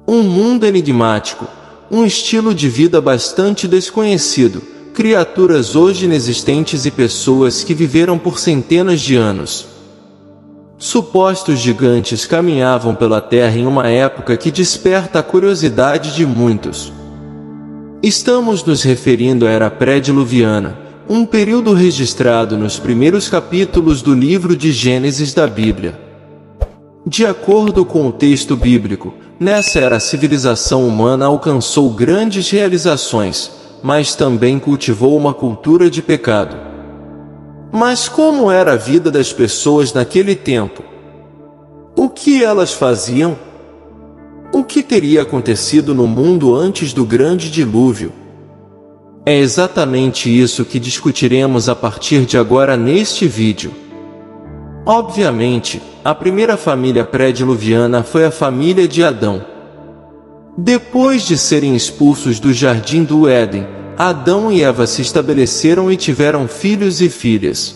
Um mundo enigmático, um estilo de vida bastante desconhecido, criaturas hoje inexistentes e pessoas que viveram por centenas de anos. Supostos gigantes caminhavam pela Terra em uma época que desperta a curiosidade de muitos. Estamos nos referindo à Era Pré-Diluviana, um período registrado nos primeiros capítulos do livro de Gênesis da Bíblia. De acordo com o texto bíblico, nessa era a civilização humana alcançou grandes realizações, mas também cultivou uma cultura de pecado. Mas como era a vida das pessoas naquele tempo? O que elas faziam? O que teria acontecido no mundo antes do grande dilúvio? É exatamente isso que discutiremos a partir de agora neste vídeo. Obviamente, a primeira família pré-diluviana foi a família de Adão. Depois de serem expulsos do jardim do Éden, Adão e Eva se estabeleceram e tiveram filhos e filhas.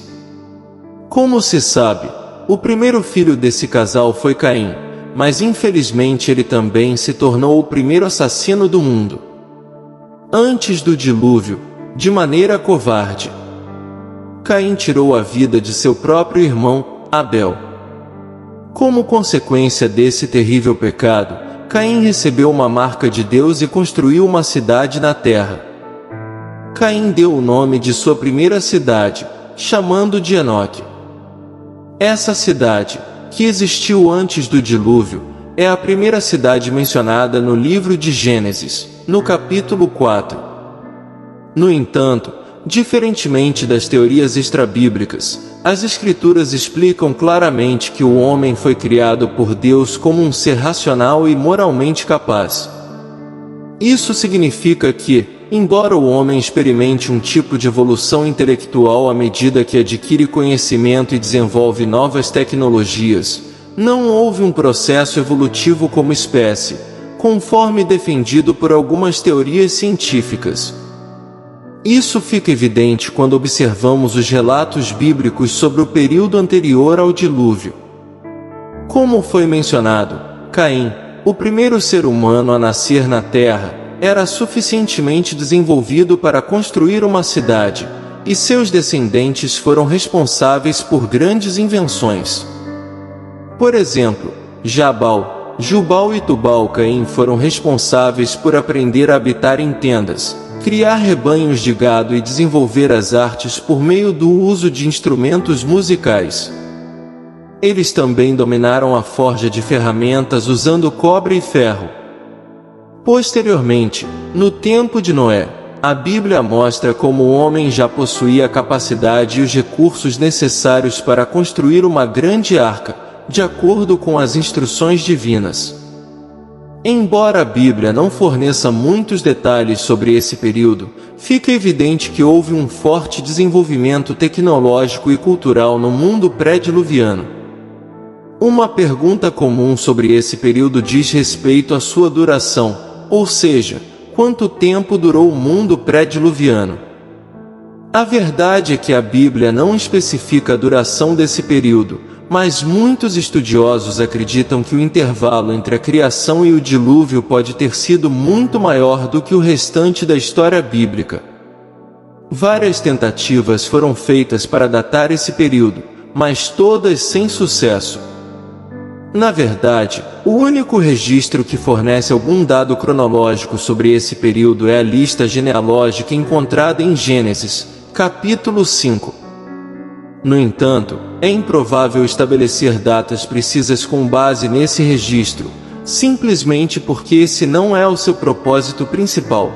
Como se sabe, o primeiro filho desse casal foi Caim, mas infelizmente ele também se tornou o primeiro assassino do mundo. Antes do dilúvio, de maneira covarde, Caim tirou a vida de seu próprio irmão, Abel. Como consequência desse terrível pecado, Caim recebeu uma marca de Deus e construiu uma cidade na terra. Caim deu o nome de sua primeira cidade, chamando de Enoque. Essa cidade, que existiu antes do dilúvio, é a primeira cidade mencionada no livro de Gênesis, no capítulo 4. No entanto, diferentemente das teorias extrabíblicas, as Escrituras explicam claramente que o homem foi criado por Deus como um ser racional e moralmente capaz. Isso significa que, embora o homem experimente um tipo de evolução intelectual à medida que adquire conhecimento e desenvolve novas tecnologias, não houve um processo evolutivo como espécie, conforme defendido por algumas teorias científicas. Isso fica evidente quando observamos os relatos bíblicos sobre o período anterior ao dilúvio. Como foi mencionado, Caim, o primeiro ser humano a nascer na Terra, era suficientemente desenvolvido para construir uma cidade, e seus descendentes foram responsáveis por grandes invenções. Por exemplo, Jabal, Jubal e Tubal-Caim foram responsáveis por aprender a habitar em tendas, criar rebanhos de gado e desenvolver as artes por meio do uso de instrumentos musicais. Eles também dominaram a forja de ferramentas usando cobre e ferro. Posteriormente, no tempo de Noé, a Bíblia mostra como o homem já possuía a capacidade e os recursos necessários para construir uma grande arca, de acordo com as instruções divinas. Embora a Bíblia não forneça muitos detalhes sobre esse período, fica evidente que houve um forte desenvolvimento tecnológico e cultural no mundo pré-diluviano. Uma pergunta comum sobre esse período diz respeito à sua duração, ou seja, quanto tempo durou o mundo pré-diluviano. A verdade é que a Bíblia não especifica a duração desse período, mas muitos estudiosos acreditam que o intervalo entre a criação e o dilúvio pode ter sido muito maior do que o restante da história bíblica. Várias tentativas foram feitas para datar esse período, mas todas sem sucesso. Na verdade, o único registro que fornece algum dado cronológico sobre esse período é a lista genealógica encontrada em Gênesis, capítulo 5. No entanto, é improvável estabelecer datas precisas com base nesse registro, simplesmente porque esse não é o seu propósito principal.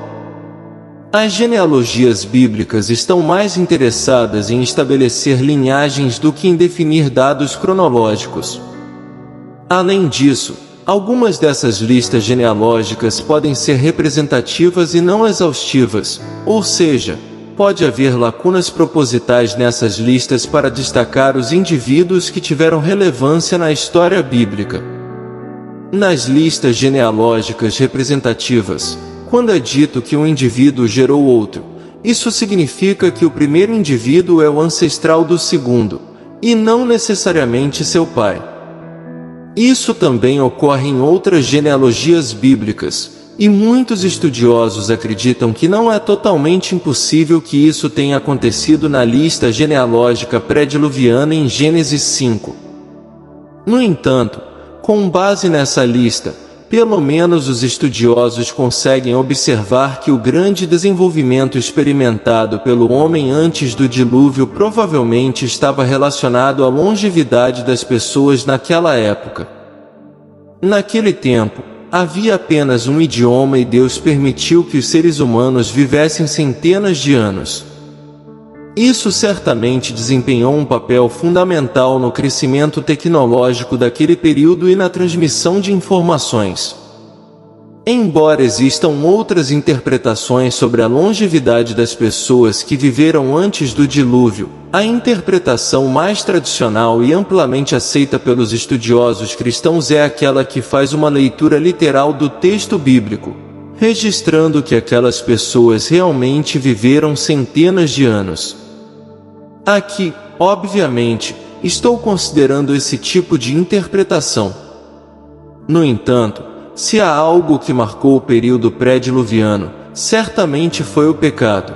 As genealogias bíblicas estão mais interessadas em estabelecer linhagens do que em definir dados cronológicos. Além disso, algumas dessas listas genealógicas podem ser representativas e não exaustivas, ou seja, pode haver lacunas propositais nessas listas para destacar os indivíduos que tiveram relevância na história bíblica. Nas listas genealógicas representativas, quando é dito que um indivíduo gerou outro, isso significa que o primeiro indivíduo é o ancestral do segundo, e não necessariamente seu pai. Isso também ocorre em outras genealogias bíblicas, e muitos estudiosos acreditam que não é totalmente impossível que isso tenha acontecido na lista genealógica pré-diluviana em Gênesis 5. No entanto, com base nessa lista, pelo menos os estudiosos conseguem observar que o grande desenvolvimento experimentado pelo homem antes do dilúvio provavelmente estava relacionado à longevidade das pessoas naquela época. Naquele tempo, havia apenas um idioma e Deus permitiu que os seres humanos vivessem centenas de anos. Isso certamente desempenhou um papel fundamental no crescimento tecnológico daquele período e na transmissão de informações. Embora existam outras interpretações sobre a longevidade das pessoas que viveram antes do dilúvio, a interpretação mais tradicional e amplamente aceita pelos estudiosos cristãos é aquela que faz uma leitura literal do texto bíblico, registrando que aquelas pessoas realmente viveram centenas de anos. Aqui, obviamente, estou considerando esse tipo de interpretação. No entanto, se há algo que marcou o período pré-diluviano, certamente foi o pecado.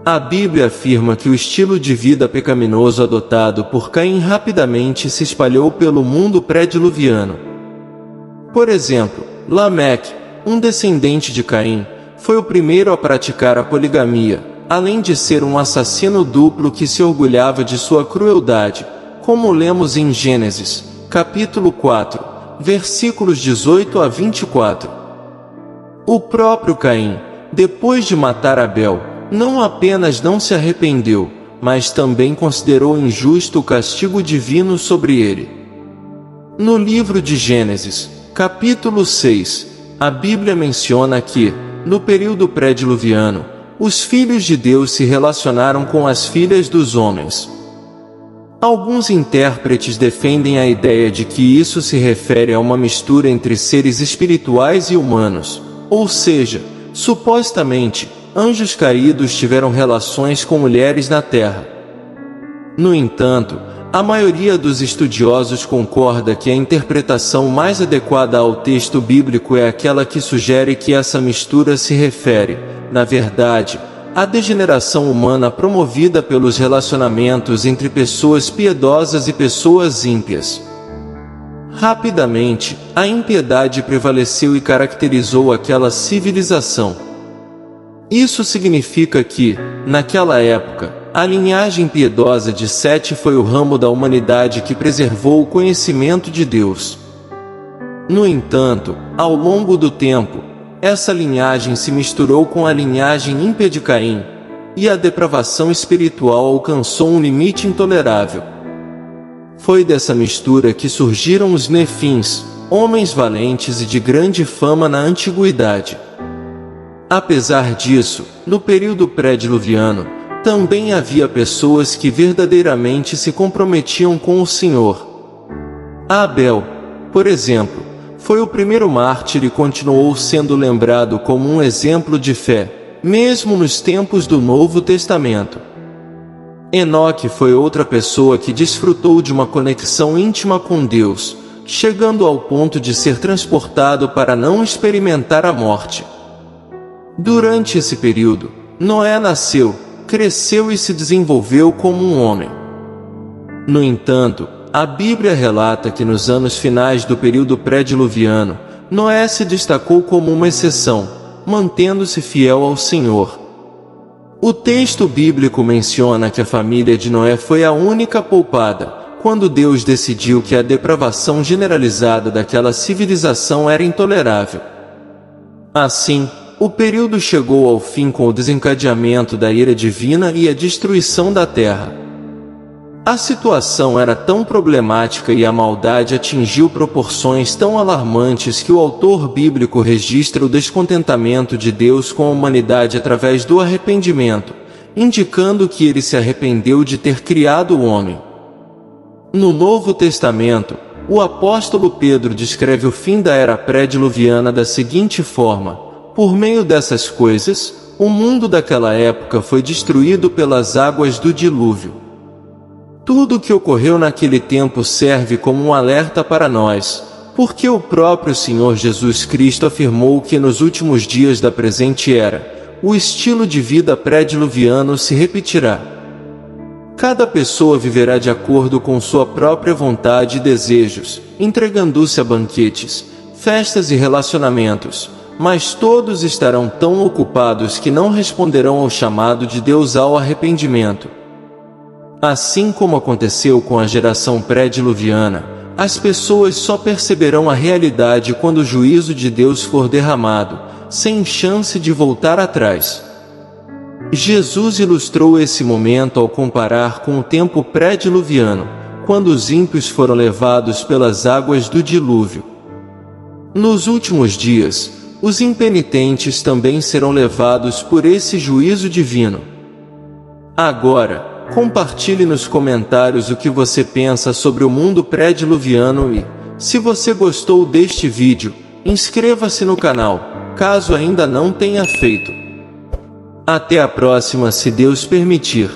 A Bíblia afirma que o estilo de vida pecaminoso adotado por Caim rapidamente se espalhou pelo mundo pré-diluviano. Por exemplo, Lameque, um descendente de Caim, foi o primeiro a praticar a poligamia, além de ser um assassino duplo que se orgulhava de sua crueldade, como lemos em Gênesis, capítulo 4, versículos 18 a 24. O próprio Caim, depois de matar Abel, não apenas não se arrependeu, mas também considerou injusto o castigo divino sobre ele. No livro de Gênesis, capítulo 6, a Bíblia menciona que, no período pré-diluviano, os filhos de Deus se relacionaram com as filhas dos homens. Alguns intérpretes defendem a ideia de que isso se refere a uma mistura entre seres espirituais e humanos, ou seja, supostamente, anjos caídos tiveram relações com mulheres na terra. No entanto, a maioria dos estudiosos concorda que a interpretação mais adequada ao texto bíblico é aquela que sugere que essa mistura se refere, na verdade, à degeneração humana promovida pelos relacionamentos entre pessoas piedosas e pessoas ímpias. Rapidamente, a impiedade prevaleceu e caracterizou aquela civilização. Isso significa que, naquela época, a linhagem piedosa de Sete foi o ramo da humanidade que preservou o conhecimento de Deus. No entanto, ao longo do tempo, essa linhagem se misturou com a linhagem ímpia de Caim, e a depravação espiritual alcançou um limite intolerável. Foi dessa mistura que surgiram os Nefins, homens valentes e de grande fama na antiguidade. Apesar disso, no período pré-diluviano, também havia pessoas que verdadeiramente se comprometiam com o Senhor. Abel, por exemplo, foi o primeiro mártir e continuou sendo lembrado como um exemplo de fé, mesmo nos tempos do Novo Testamento. Enoque foi outra pessoa que desfrutou de uma conexão íntima com Deus, chegando ao ponto de ser transportado para não experimentar a morte. Durante esse período, Noé nasceu, cresceu e se desenvolveu como um homem. No entanto, a Bíblia relata que nos anos finais do período pré-diluviano, Noé se destacou como uma exceção, mantendo-se fiel ao Senhor. O texto bíblico menciona que a família de Noé foi a única poupada, quando Deus decidiu que a depravação generalizada daquela civilização era intolerável. Assim, o período chegou ao fim com o desencadeamento da ira divina e a destruição da terra. A situação era tão problemática e a maldade atingiu proporções tão alarmantes que o autor bíblico registra o descontentamento de Deus com a humanidade através do arrependimento, indicando que ele se arrependeu de ter criado o homem. No Novo Testamento, o apóstolo Pedro descreve o fim da era pré-diluviana da seguinte forma: por meio dessas coisas, o mundo daquela época foi destruído pelas águas do dilúvio. Tudo o que ocorreu naquele tempo serve como um alerta para nós, porque o próprio Senhor Jesus Cristo afirmou que nos últimos dias da presente era, o estilo de vida pré-diluviano se repetirá. Cada pessoa viverá de acordo com sua própria vontade e desejos, entregando-se a banquetes, festas e relacionamentos, mas todos estarão tão ocupados que não responderão ao chamado de Deus ao arrependimento. Assim como aconteceu com a geração pré-diluviana, as pessoas só perceberão a realidade quando o juízo de Deus for derramado, sem chance de voltar atrás. Jesus ilustrou esse momento ao comparar com o tempo pré-diluviano, quando os ímpios foram levados pelas águas do dilúvio. Nos últimos dias, os impenitentes também serão levados por esse juízo divino. Agora, compartilhe nos comentários o que você pensa sobre o mundo pré-diluviano e, se você gostou deste vídeo, inscreva-se no canal, caso ainda não tenha feito. Até a próxima, se Deus permitir.